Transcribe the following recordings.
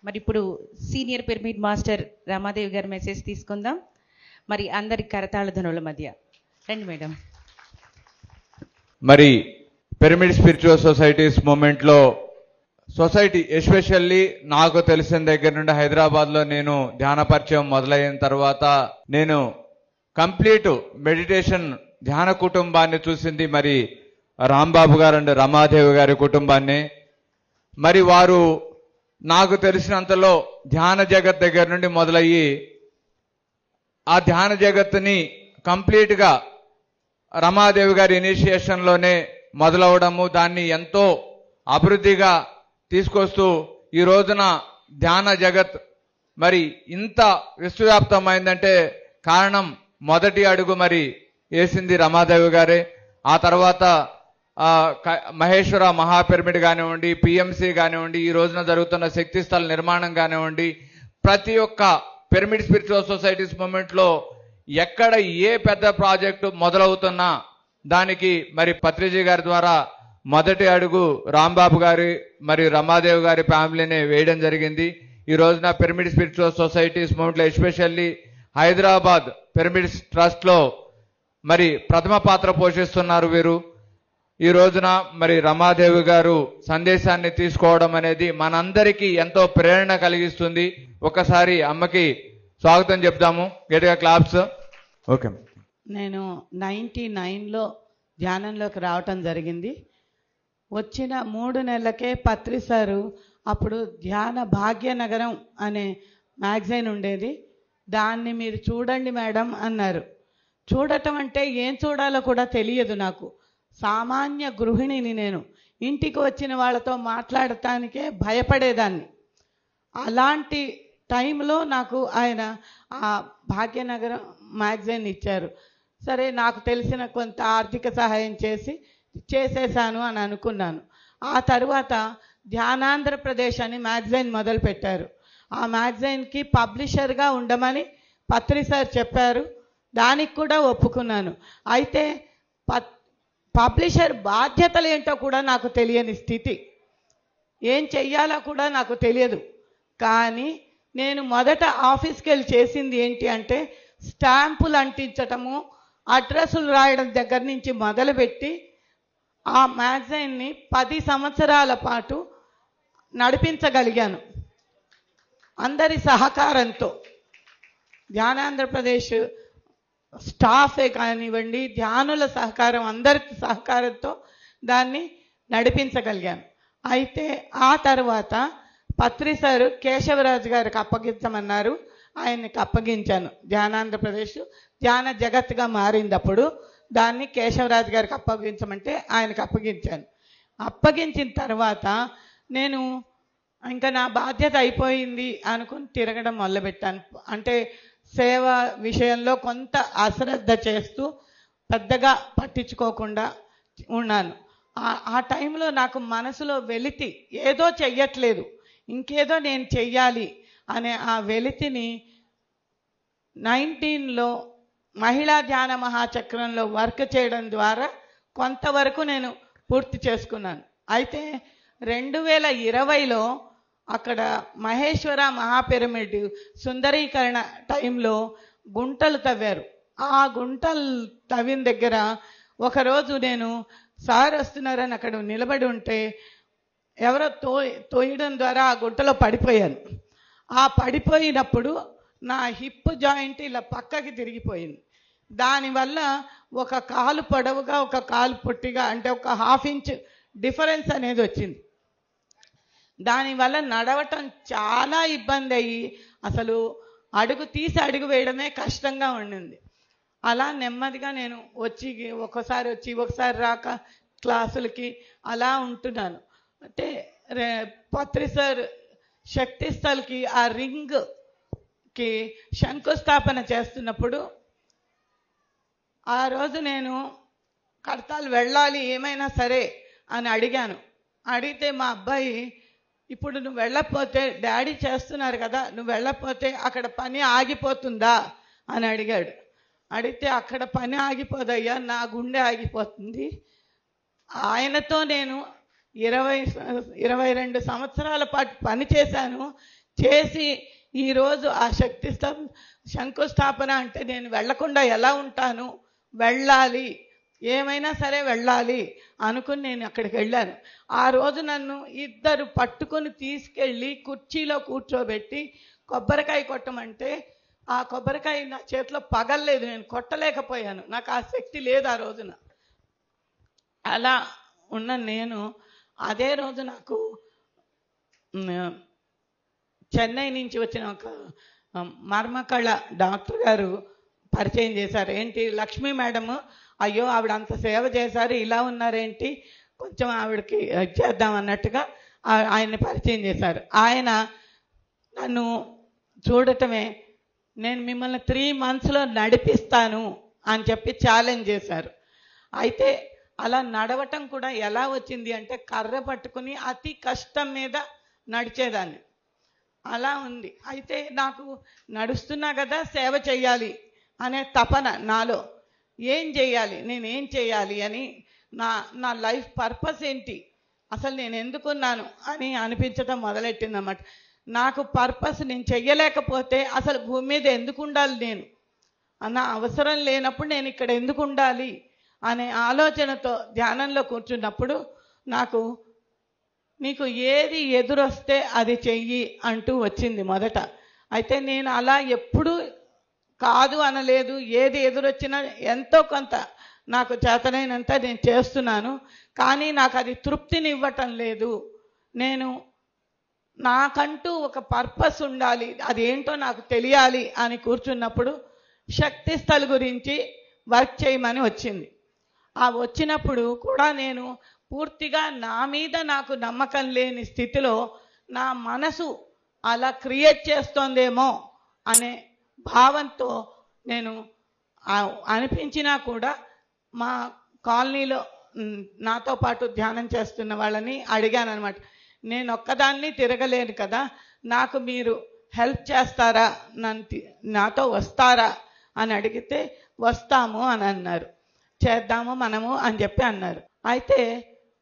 మరి ఇప్పుడు senior pyramid master Ramadevi గారి మెసేజ్ తీసుకుందాం. మరి అందరి కరతాళ ధనుల మధ్య రండి మేడం. మరి పిరమిడ్ స్పిరిచువల్ సొసైటీస్ మూమెంట్లో సొసైటీ ఎస్పెషల్లీ నాకు తెలిసిన దగ్గర నుండి హైదరాబాద్లో నేను ధ్యాన పరిచయం మొదలైన తర్వాత నేను కంప్లీట్ మెడిటేషన్ ధ్యాన కుటుంబాన్ని చూసింది మరి రాంబాబు గారు అండ్ రమాదేవి గారి కుటుంబాన్ని. మరి వారు నాకు తెలిసినంతలో ధ్యాన జగత్ దగ్గర నుండి మొదలయ్యి ఆ ధ్యాన జగత్తుని కంప్లీట్గా రమాదేవి గారి ఇనిషియేషన్లోనే మొదలవడము, దాన్ని ఎంతో అభివృద్ధిగా తీసుకొస్తూ ఈ రోజున ధ్యాన జగత్ మరి ఇంత విశ్వవ్యాప్తమైందంటే కారణం మొదటి అడుగు మరి వేసింది రమాదేవి గారే. ఆ తర్వాత మహేశ్వర మహాపిరమిడ్ కానివ్వండి, పిఎంసి కానివ్వండి, ఈ రోజున జరుగుతున్న శక్తి స్థల నిర్మాణం కానివ్వండి, ప్రతి ఒక్క పిరమిడ్ స్పిరిచువల్ సొసైటీస్ మూమెంట్లో ఎక్కడ ఏ పెద్ద ప్రాజెక్టు మొదలవుతున్నా దానికి మరి పత్రిజీ గారి ద్వారా మొదటి అడుగు రాంబాబు గారి మరి రమాదేవి గారి ఫ్యామిలీనే వేయడం జరిగింది. ఈ రోజున పిరమిడ్ స్పిరిచువల్ సొసైటీస్ మూమెంట్లో ఎస్పెషల్లీ హైదరాబాద్ పిరమిడ్ ట్రస్ట్లో మరి ప్రథమ పాత్ర పోషిస్తున్నారు వీరు. ఈ రోజున మరి రమాదేవి గారు సందేశాన్ని తీసుకోవడం అనేది మనందరికీ ఎంతో ప్రేరణ కలిగిస్తుంది. ఒకసారి అమ్మకి స్వాగతం చెప్దాము, గట్టిగా క్లాప్స్. ఓకే. నేను 99లో ధ్యానంలోకి రావటం జరిగింది. వచ్చిన 3 నెలలకే పత్రి సారు అప్పుడు ధ్యాన భాగ్యనగరం అనే మ్యాగజైన్ ఉండేది, దాన్ని మీరు చూడండి మేడం అన్నారు. చూడటం అంటే ఏం చూడాలో కూడా తెలియదు నాకు. సామాన్య గృహిణిని నేను. ఇంటికి వచ్చిన వాళ్ళతో మాట్లాడటానికే భయపడేదాన్ని. అలాంటి టైంలో నాకు ఆయన ఆ భాగ్యనగరం మ్యాగజైన్ ఇచ్చారు. సరే, నాకు తెలిసిన కొంత ఆర్థిక సహాయం చేసేసాను అని అనుకున్నాను. ఆ తర్వాత ధ్యానాంధ్రప్రదేశ్ అని మ్యాగజైన్ మొదలుపెట్టారు. ఆ మ్యాగజైన్కి పబ్లిషర్గా ఉండమని పత్రి సార్ చెప్పారు. దానికి కూడా ఒప్పుకున్నాను. అయితే పబ్లిషర్ బాధ్యతలు ఏంటో కూడా నాకు తెలియని స్థితి, ఏం చెయ్యాలో కూడా నాకు తెలియదు. కానీ నేను మొదట ఆఫీస్కి వెళ్ళి చేసింది ఏంటి అంటే స్టాంపులు అంటించటము, అడ్రస్సులు రాయడం దగ్గర నుంచి మొదలుపెట్టి ఆ మ్యాగజైన్ని 10 సంవత్సరాల పాటు నడిపించగలిగాను అందరి సహకారంతో. ధ్యానాంధ్రప్రదేశ్ స్టాఫే కానివ్వండి, ధ్యానుల సహకారం, అందరి సహకారంతో దాన్ని నడిపించగలిగాను. అయితే ఆ తర్వాత పత్రి సారు కేశవరాజు గారికి అప్పగించమన్నారు. ఆయనకి అప్పగించాను. ధ్యానాంధ్రప్రదేశ్ ధ్యాన జగత్గా మారింది. అప్పుడు దాన్ని కేశవరాజు గారికి అప్పగించమంటే ఆయనకు అప్పగించాను. అప్పగించిన తర్వాత నేను ఇంకా నా బాధ్యత అయిపోయింది అనుకుని తిరగడం మొదలుపెట్టాను. అంటే సేవ విషయంలో కొంత అశ్రద్ధ చేస్తూ పెద్దగా పట్టించుకోకుండా ఉన్నాను. ఆ టైంలో నాకు మనసులో వెలితి, ఏదో చెయ్యట్లేదు, ఇంకేదో నేను చెయ్యాలి అనే ఆ వెలితిని 19లో మహిళా ధ్యాన మహాచక్రంలో వర్క్ చేయడం ద్వారా కొంతవరకు నేను పూర్తి చేసుకున్నాను. అయితే 2020లో అక్కడ మహేశ్వర మహాపిరమిడ్ సుందరీకరణ టైంలో గుంటలు తవ్వారు. ఆ గుంటలు తవ్విన దగ్గర ఒకరోజు నేను సార్ వస్తున్నారని అక్కడ నిలబడి ఉంటే ఎవరో తోయడం ద్వారా ఆ గుంటలో పడిపోయాను. ఆ పడిపోయినప్పుడు నా హిప్ జాయింట్ ఇలా పక్కకి తిరిగిపోయింది. దానివల్ల ఒక కాలు పొడవుగా, ఒక కాలు పొట్టిగా, అంటే ఒక 1/2 ఇంచ్ డిఫరెన్స్ అనేది వచ్చింది. దానివల్ల నడవటం చాలా ఇబ్బంది అయ్యి అసలు అడుగు తీసి అడుగు వేయడమే కష్టంగా ఉండింది. అలా నెమ్మదిగా నేను ఒకసారి వచ్చి ఒకసారి రాక క్లాసులకి అలా ఉంటున్నాను. అంటే పత్రి సార్ శక్తి స్థల్కి ఆ రింగ్కి శంకుస్థాపన చేస్తున్నప్పుడు ఆ రోజు నేను కడతాలు వెళ్ళాలి ఏమైనా సరే అని అడిగాను. అడిగితే మా అబ్బాయి, ఇప్పుడు నువ్వు వెళ్ళకపోతే డాడీ చేస్తున్నారు కదా, నువ్వు వెళ్ళకపోతే అక్కడ పని ఆగిపోతుందా అని అడిగాడు. అడిగితే అక్కడ పని ఆగిపోదయ్యా, నా గుండె ఆగిపోతుంది. ఆయనతో నేను 22 సంవత్సరాల పాటు పని చేశాను. చేసి ఈరోజు ఆ శక్తి శంకుస్థాపన అంటే నేను వెళ్లకుండా ఎలా ఉంటాను, వెళ్ళాలి, ఏమైనా సరే వెళ్ళాలి అనుకుని నేను అక్కడికి వెళ్ళాను. ఆ రోజు నన్ను ఇద్దరు పట్టుకొని తీసుకెళ్ళి కుర్చీలో కూర్చోబెట్టి కొబ్బరికాయ కొట్టమంటే ఆ కొబ్బరికాయ నా చేతిలో పగలలేదు, నేను కొట్టలేకపోయాను, నాకు ఆ శక్తి లేదు ఆ రోజున. అలా ఉన్న నేను అదే రోజు నాకు చెన్నై నుంచి వచ్చిన ఒక మర్మకళ డాక్టర్ గారు పరిచయం చేశారు. ఏంటి, లక్ష్మీ మేడము, అయ్యో ఆవిడ అంత సేవ చేశారు, ఇలా ఉన్నారేంటి, కొంచెం ఆవిడకి చేద్దాం అన్నట్టుగా ఆయన్ని పరిచయం చేశారు. ఆయన నన్ను చూడటమే, నేను మిమ్మల్ని 3 monthsలో నడిపిస్తాను అని చెప్పి ఛాలెంజ్ చేశారు. అయితే అలా నడవటం కూడా ఎలా వచ్చింది అంటే కర్ర పట్టుకుని అతి కష్టం మీద నడిచేదాన్ని, అలా ఉంది. అయితే నాకు నడుస్తున్నా కదా సేవ చేయాలి అనే తపన నాలో, ఏం చేయాలి, నేనేం చేయాలి అని, నా లైఫ్ పర్పస్ ఏంటి, అసలు నేను ఎందుకున్నాను అని అనిపించడం మొదలెట్టిందన్నమాట. నాకు పర్పస్ నేను చెయ్యలేకపోతే అసలు భూమి మీద ఎందుకు ఉండాలి, నేను అన్న అవసరం లేనప్పుడు నేను ఇక్కడ ఎందుకు ఉండాలి అనే ఆలోచనతో ధ్యానంలో కూర్చున్నప్పుడు నాకు, నీకు ఏది ఎదురొస్తే అది చెయ్యి అంటూ వచ్చింది మొదట. అయితే నేను అలా ఎప్పుడూ కాదు అనలేదు, ఏది ఎదురొచ్చినా ఎంతో కొంత నాకు చేతనైనంత నేను చేస్తున్నాను. కానీ నాకు అది తృప్తిని ఇవ్వటం లేదు. నేను నాకంటూ ఒక పర్పస్ ఉండాలి, అది ఏంటో నాకు తెలియాలి అని కూర్చున్నప్పుడు శక్తి స్థల్ గురించి వర్క్ చేయమని వచ్చింది. ఆ వచ్చినప్పుడు కూడా నేను పూర్తిగా నా మీద నాకు నమ్మకం లేని స్థితిలో నా మనసు అలా క్రియేట్ చేస్తోందేమో అనే భావంతో నేను అనిపించినా కూడా మా కాలనీలో నాతో పాటు ధ్యానం చేస్తున్న వాళ్ళని అడిగాను అనమాట. నేను ఒక్కదాన్ని తిరగలేను కదా, నాకు మీరు హెల్ప్ చేస్తారా, నాతో వస్తారా అని అడిగితే వస్తాము అని అన్నారు. చేద్దాము మనము అని చెప్పి అన్నారు. అయితే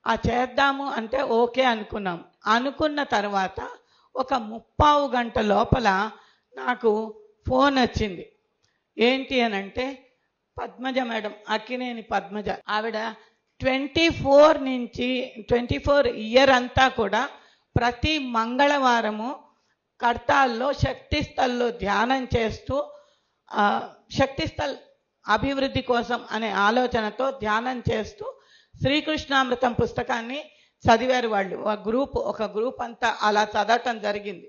ఆ చేద్దాము అంటే ఓకే అనుకున్నాం. అనుకున్న తర్వాత ఒక 3/4 గంట లోపల నాకు ఫోన్ వచ్చింది. ఏంటి అని అంటే, పద్మజ మేడం, అక్కినేని పద్మజ, ఆవిడ 24 ఇయర్ అంతా కూడా ప్రతి మంగళవారము కడతాల్లో శక్తి స్థల్లో ధ్యానం చేస్తూ శక్తి స్థల్ అభివృద్ధి కోసం అనే ఆలోచనతో ధ్యానం చేస్తూ శ్రీకృష్ణామృతం పుస్తకాన్ని చదివారు వాళ్ళు. ఒక గ్రూప్ అంతా అలా చదవటం జరిగింది.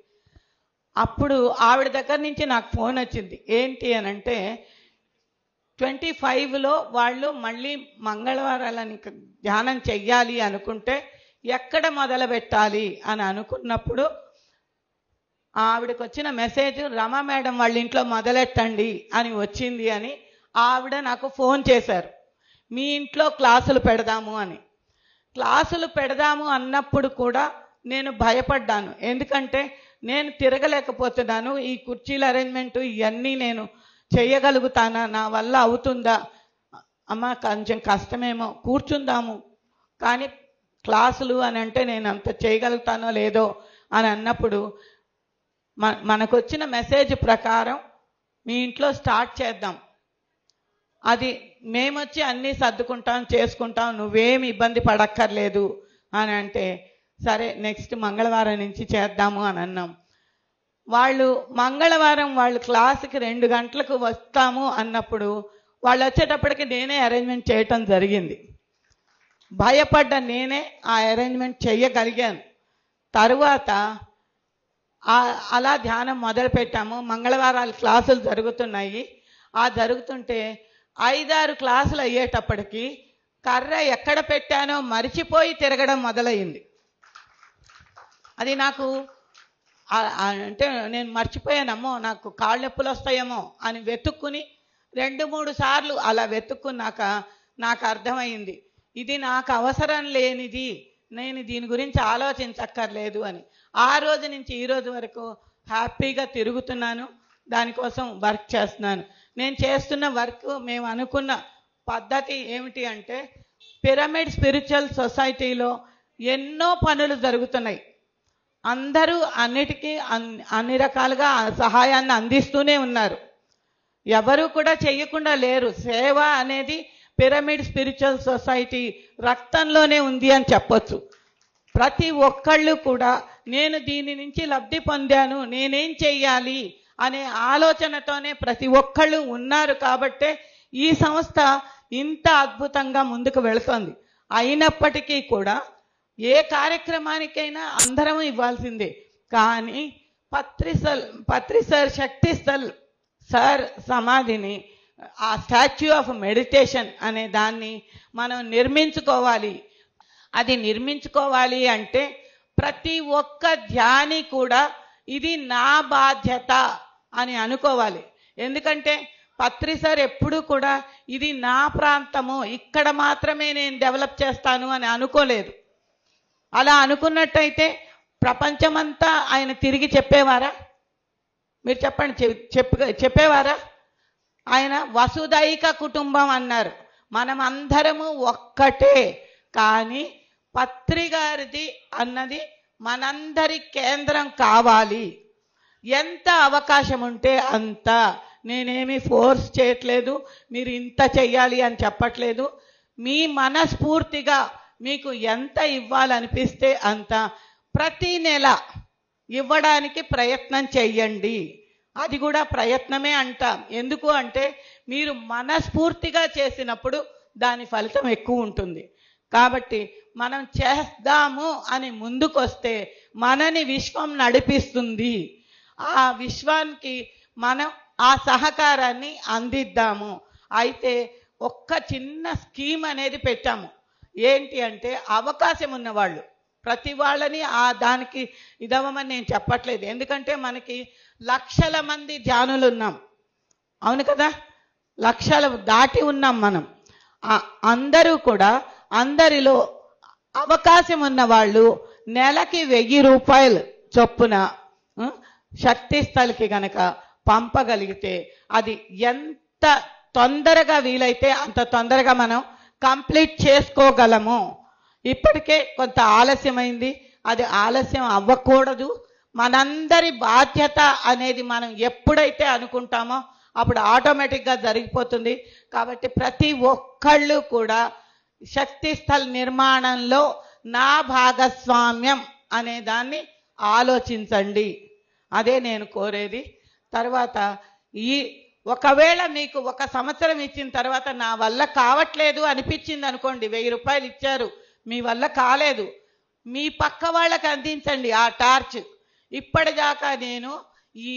అప్పుడు ఆవిడ దగ్గర నుంచి నాకు ఫోన్ వచ్చింది. ఏంటి అని అంటే, 25లో వాళ్ళు మళ్ళీ మంగళవారాలని ధ్యానం చెయ్యాలి అనుకుంటే ఎక్కడ మొదలు పెట్టాలి అని అనుకున్నప్పుడు ఆవిడకి వచ్చిన మెసేజ్, రమా మేడం వాళ్ళ ఇంట్లో మొదలెట్టండి అని వచ్చింది అని ఆవిడ నాకు ఫోన్ చేశారు. మీ ఇంట్లో క్లాసులు పెడదాము అని. క్లాసులు పెడదాము అన్నప్పుడు కూడా నేను భయపడ్డాను. ఎందుకంటే నేను తిరగలేకపోతున్నాను, ఈ కుర్చీల అరేంజ్మెంటు ఇవన్నీ నేను చేయగలుగుతానా, నా వల్ల అవుతుందా, అమ్మ కొంచెం కష్టమేమో, కూర్చుందాము, కానీ క్లాసులు అని అంటే నేను అంత చేయగలుగుతానో లేదో అని అన్నప్పుడు మనకు వచ్చిన మెసేజ్ ప్రకారం మీ ఇంట్లో స్టార్ట్ చేద్దాం, అది మేమొచ్చి అన్నీ సర్దుకుంటాం చేసుకుంటాం, నువ్వేమి ఇబ్బంది పడక్కర్లేదు అని అంటే, సరే నెక్స్ట్ మంగళవారం నుంచి చేద్దాము అని అన్నాం. వాళ్ళు మంగళవారం వాళ్ళు క్లాసుకి 2 గంటలకు వస్తాము అన్నప్పుడు వాళ్ళు వచ్చేటప్పటికి నేనే అరేంజ్మెంట్ చేయటం జరిగింది. భయపడ్డ నేనే ఆ అరేంజ్మెంట్ చేయగలిగాను. తరువాత అలా ధ్యానం మొదలుపెట్టాము. మంగళవారాలు క్లాసులు జరుగుతున్నాయి. జరుగుతుంటే 5-6 క్లాసులు అయ్యేటప్పటికి కర్ర ఎక్కడ పెట్టానో మరిచిపోయి తిరగడం మొదలయ్యింది. అది నాకు అంటే నేను మర్చిపోయానమ్మో, నాకు కాళ్ళు నొప్పులు వస్తాయేమో అని వెతుక్కుని 2-3 సార్లు అలా వెతుక్కున్నాక నాకు అర్థమైంది, ఇది నాకు అవసరం లేనిది, నేను దీని గురించి ఆలోచించక్కర్లేదు అని. ఆ రోజు నుంచి ఈ రోజు వరకు హ్యాపీగా తిరుగుతున్నాను, దానికోసం వర్క్ చేస్తున్నాను. నేను చేస్తున్న వర్క్ మేము అనుకున్న పద్ధతి ఏమిటి అంటే, పిరమిడ్ స్పిరిచువల్ సొసైటీలో ఎన్నో పనులు జరుగుతున్నాయి. అందరూ అన్నిటికీ అన్ని రకాలుగా సహాయాన్ని అందిస్తూనే ఉన్నారు. ఎవరు కూడా చెయ్యకుండా లేరు. సేవ అనేది పిరమిడ్ స్పిరిచువల్ సొసైటీ రక్తంలోనే ఉంది అని చెప్పొచ్చు. ప్రతి ఒక్కళ్ళు కూడా నేను దీని నుంచి లబ్ధి పొందాను, నేనేం చెయ్యాలి అనే ఆలోచనతోనే ప్రతి ఒక్కళ్ళు ఉన్నారు. కాబట్టే ఈ సంస్థ ఇంత అద్భుతంగా ముందుకు వెళుతోంది. అయినప్పటికీ కూడా ఏ కార్యక్రమానికైనా అందరం ఇవ్వాల్సిందే. కానీ పత్రి సార్ శక్తి స్థల్ సార్ సమాధిని, ఆ స్టాచ్యూ ఆఫ్ మెడిటేషన్ అనే దాన్ని మనం నిర్మించుకోవాలి. అది నిర్మించుకోవాలి అంటే ప్రతి ఒక్క ధ్యాని కూడా ఇది నా బాధ్యత అని అనుకోవాలి. ఎందుకంటే పత్రి సార్ ఎప్పుడూ కూడా ఇది నా ప్రాంతము, ఇక్కడ మాత్రమే నేను డెవలప్ చేస్తాను అని అనుకోలేదు. అలా అనుకున్నట్టయితే ప్రపంచమంతా ఆయన తిరిగి చెప్పేవారా? మీరు చెప్పండి, చెప్పేవారా? ఆయన వసుదైక కుటుంబం అన్నారు. మనం అందరము ఒక్కటే. కానీ పత్రి గారిది అన్నది మనందరి కేంద్రం కావాలి. ఎంత అవకాశం ఉంటే అంత. నేనేమి ఫోర్స్ చేయట్లేదు, మీరు ఇంత చెయ్యాలి అని చెప్పట్లేదు. మీ మనస్ఫూర్తిగా మీకు ఎంత ఇవ్వాలనిపిస్తే అంత ప్రతి నెల ఇవ్వడానికి ప్రయత్నం చెయ్యండి. అది కూడా ప్రయత్నమే అంటాం. ఎందుకు అంటే మీరు మనస్ఫూర్తిగా చేసినప్పుడు దాని ఫలితం ఎక్కువ ఉంటుంది. కాబట్టి మనం చేద్దాము అని ముందుకొస్తే మనని విశ్వం నడిపిస్తుంది. ఆ విశ్వానికి మనం ఆ సహకారాన్ని అందిద్దాము. అయితే ఒక్క చిన్న స్కీమ్ అనేది పెట్టాము. ఏంటి అంటే అవకాశం ఉన్నవాళ్ళు ప్రతి వాళ్ళని దానికి ఇదవ్వమని నేను చెప్పట్లేదు. ఎందుకంటే మనకి లక్షల మంది ధ్యానులు ఉన్నాం, అవును కదా, లక్షలు దాటి ఉన్నాం మనం. అందరూ కూడా, అందరిలో అవకాశం ఉన్న వాళ్ళు నెలకి 1000 రూపాయలు చొప్పున శక్తి స్థల్కి గనక పంపగలిగితే అది ఎంత తొందరగా వీలైతే అంత తొందరగా మనం కంప్లీట్ చేసుకోగలము. ఇప్పటికే కొంత ఆలస్యమైంది, అది ఆలస్యం అవ్వకూడదు. మనందరి బాధ్యత అనేది మనం ఎప్పుడైతే అనుకుంటామో అప్పుడు ఆటోమేటిక్గా జరిగిపోతుంది. కాబట్టి ప్రతి ఒక్కళ్ళు కూడా శక్తి స్థల్ నిర్మాణంలో నా భాగస్వామ్యం అనే దాన్ని ఆలోచించండి. అదే నేను కోరేది. తర్వాత ఒకవేళ మీకు 1 సంవత్సరం ఇచ్చిన తర్వాత నా వల్ల కావట్లేదు అనిపించింది అనుకోండి, 1000 రూపాయలు ఇచ్చారు, మీ వల్ల కాలేదు, మీ పక్క వాళ్ళకి అందించండి ఆ టార్చ్. ఇప్పటిదాకా నేను ఈ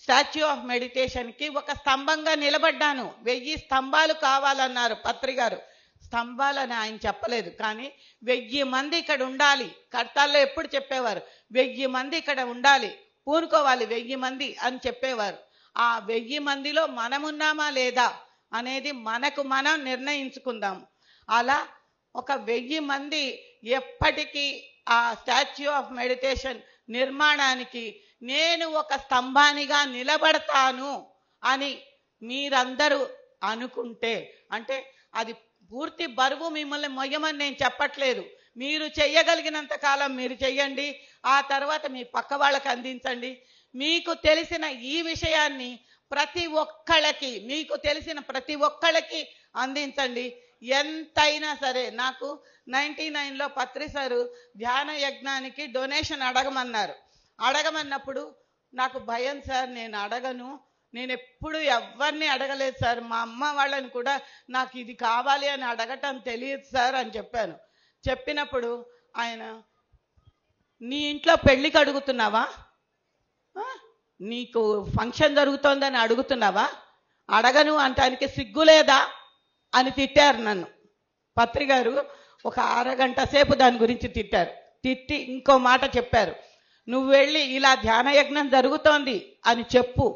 స్టాచ్యూ ఆఫ్ మెడిటేషన్కి ఒక స్తంభంగా నిలబడ్డాను. 1000 స్తంభాలు కావాలన్నారు పత్రి గారు. స్తంభాలని ఆయన చెప్పలేదు, కానీ 1000 మంది ఇక్కడ ఉండాలి. కర్తాల్లో ఎప్పుడు చెప్పేవారు 1000 మంది ఇక్కడ ఉండాలి, పూనుకోవాలి 1000 మంది అని చెప్పేవారు. ఆ 1000 మందిలో మనమున్నామా లేదా అనేది మనకు మనం నిర్ణయించుకుందాం. అలా ఒక 1000 మంది ఎప్పటికీ ఆ స్టాచ్యూ ఆఫ్ మెడిటేషన్ నిర్మాణానికి నేను ఒక స్తంభానిగా నిలబడతాను అని మీరందరూ అనుకుంటే, అంటే అది పూర్తి బరువు మిమ్మల్ని మొయ్యమని నేను చెప్పట్లేదు. మీరు చెయ్యగలిగినంత కాలం మీరు చెయ్యండి. ఆ తర్వాత మీ పక్క వాళ్ళకి అందించండి. మీకు తెలిసిన ఈ విషయాన్ని ప్రతి ఒక్కళ్ళకి, మీకు తెలిసిన ప్రతి ఒక్కళ్ళకి అందించండి. ఎంతైనా సరే. నాకు 99లో పత్రి సారు ధ్యాన యజ్ఞానికి డొనేషన్ అడగమన్నప్పుడు నాకు భయం సార్, నేను అడగను, నేను ఎప్పుడు ఎవరిని అడగలేదు సార్, మా అమ్మ వాళ్ళని కూడా నాకు ఇది కావాలి అని అడగటం తెలియదు సార్ అని చెప్పాను. చెప్పినప్పుడు ఆయన, నీ ఇంట్లో పెళ్ళికి అడుగుతున్నావా, నీకు ఫంక్షన్ జరుగుతోందని అడుగుతున్నావా, అడగను అంటానికి సిగ్గులేదా అని తిట్టారు నన్ను. పత్రి గారు ఒక అరగంట సేపు దాని గురించి తిట్టారు. తిట్టి ఇంకో మాట చెప్పారు, నువ్వు వెళ్ళి ఇలా ధ్యాన యజ్ఞం జరుగుతోంది అని చెప్పు.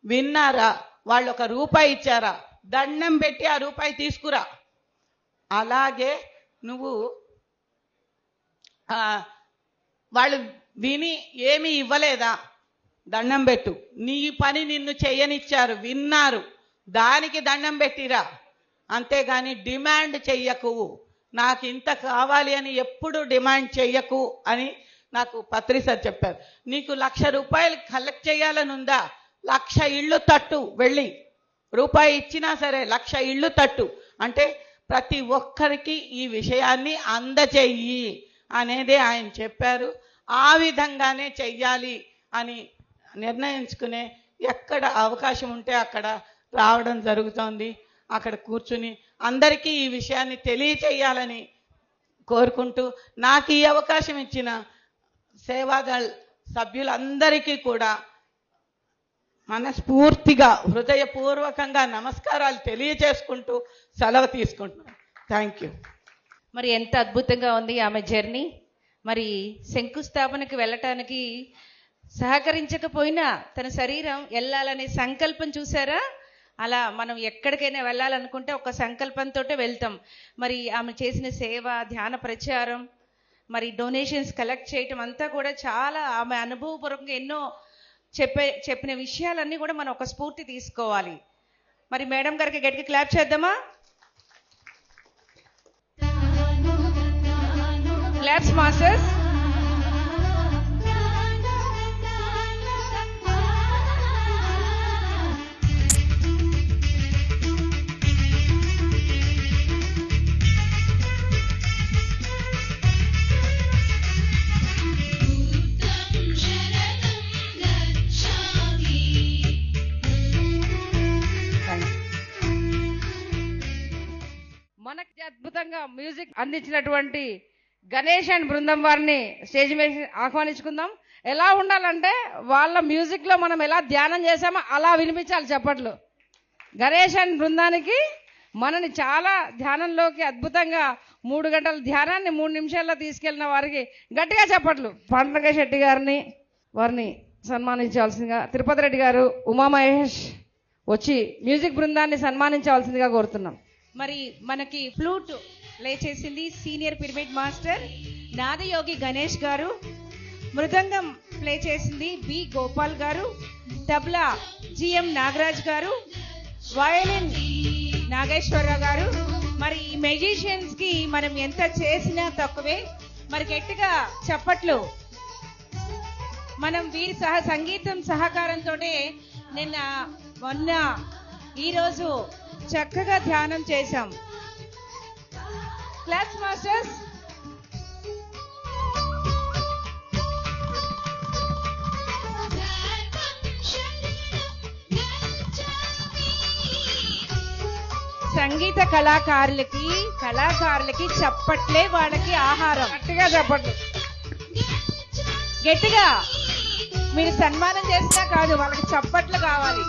విన్నారా? వాళ్ళు 1 రూపాయి ఇచ్చారా, దండం పెట్టి ఆ రూపాయి తీసుకురా. అలాగే నువ్వు వాళ్ళు విని ఏమీ ఇవ్వలేదా, దండం పెట్టు. నీ పని నిన్ను చెయ్యనిచ్చారు, విన్నారు, దానికి దండం పెట్టిరా. అంతేగాని డిమాండ్ చెయ్యకు, నాకు ఇంత కావాలి అని ఎప్పుడు డిమాండ్ చెయ్యకు అని నాకు పత్రి సార్ చెప్పారు, నీకు 1,00,000 రూపాయలు కలెక్ట్ చేయాలని ఉందా, 1,00,000 ఇళ్ళు తట్టు, వెళ్ళి రూపాయి ఇచ్చినా సరే 1,00,000 ఇళ్ళు తట్టు, అంటే ప్రతి ఒక్కరికి ఈ విషయాన్ని అందజేయి అనేదే ఆయన చెప్పారు. ఆ విధంగానే చెయ్యాలి అని నిర్ణయించుకునే ఎక్కడ అవకాశం ఉంటే అక్కడ రావడం జరుగుతోంది. అక్కడ కూర్చుని అందరికీ ఈ విషయాన్ని తెలియచేయాలని కోరుకుంటూ, నాకు ఈ అవకాశం ఇచ్చిన సేవాదళ్ సభ్యులందరికీ కూడా మనస్ఫూర్తిగా హృదయపూర్వకంగా నమస్కారాలు తెలియచేసుకుంటూ సెలవు తీసుకుంటున్నాను. Thank you. మరి ఎంత అద్భుతంగా ఉంది ఆమె జర్నీ. మరి శంకుస్థాపనకి వెళ్ళటానికి సహకరించకపోయినా తన శరీరం వెళ్ళాలనే సంకల్పం చూసారా? అలా మనం ఎక్కడికైనా వెళ్ళాలనుకుంటే ఒక సంకల్పంతో వెళ్తాం. మరి ఆమె చేసిన సేవ, ధ్యాన ప్రచారం, మరి డొనేషన్స్ కలెక్ట్ చేయటం అంతా కూడా చాలా ఆమె అనుభవపూర్వకంగా ఎన్నో చెప్పిన విషయాలన్నీ కూడా మనం ఒక స్ఫూర్తి తీసుకోవాలి. మరి మేడం గారికి గట్టిగా క్లాప్ చేద్దామా? Claps masters. మనకి అద్భుతంగా మ్యూజిక్ అందించినటువంటి గణేష్ అండ్ బృందం వారిని స్టేజ్ మీద ఆహ్వానించుకుందాం. ఎలా ఉండాలంటే వాళ్ళ మ్యూజిక్ లో మనం ఎలా ధ్యానం చేసామో అలా వినిపించాలి చప్పట్లు. గణేష్ అండ్ బృందానికి మనని చాలా ధ్యానంలోకి అద్భుతంగా 3 గంటల ధ్యానాన్ని 3 నిమిషాల్లో తీసుకెళ్లిన వారికి గట్టిగా చప్పట్లు. పండగ శెట్టి గారిని వారిని సన్మానించాల్సిందిగా, తిరుపతి రెడ్డి గారు, ఉమా మహేష్ వచ్చి మ్యూజిక్ బృందాన్ని సన్మానించవలసిందిగా కోరుతున్నాం. మరి మనకి ఫ్లూట్ ప్లే చేసింది senior pyramid master Nadayogi Ganesh గారు. మృదంగం ప్లే చేసింది బి గోపాల్ గారు. తబలా జిఎం నాగరాజ్ గారు. వయలిన్ నాగేశ్వరరావు గారు. మరి ఈ మెజిషియన్స్ కి మనం ఎంత చేసినా తక్కువే. మరి గట్టిగా చప్పట్లు. మనం వీరి సంగీతం సహకారంతోనే మొన్న ఈరోజు చక్కగా ధ్యానం చేశాం. Class masters. సంగీత కళాకారులకి చప్పట్లే వాళ్ళకి ఆహారం. గట్టిగా చప్పట్లు. గట్టిగా మీరు సన్మానం చేసినా కాదు, వాళ్ళకి చప్పట్లు కావాలి.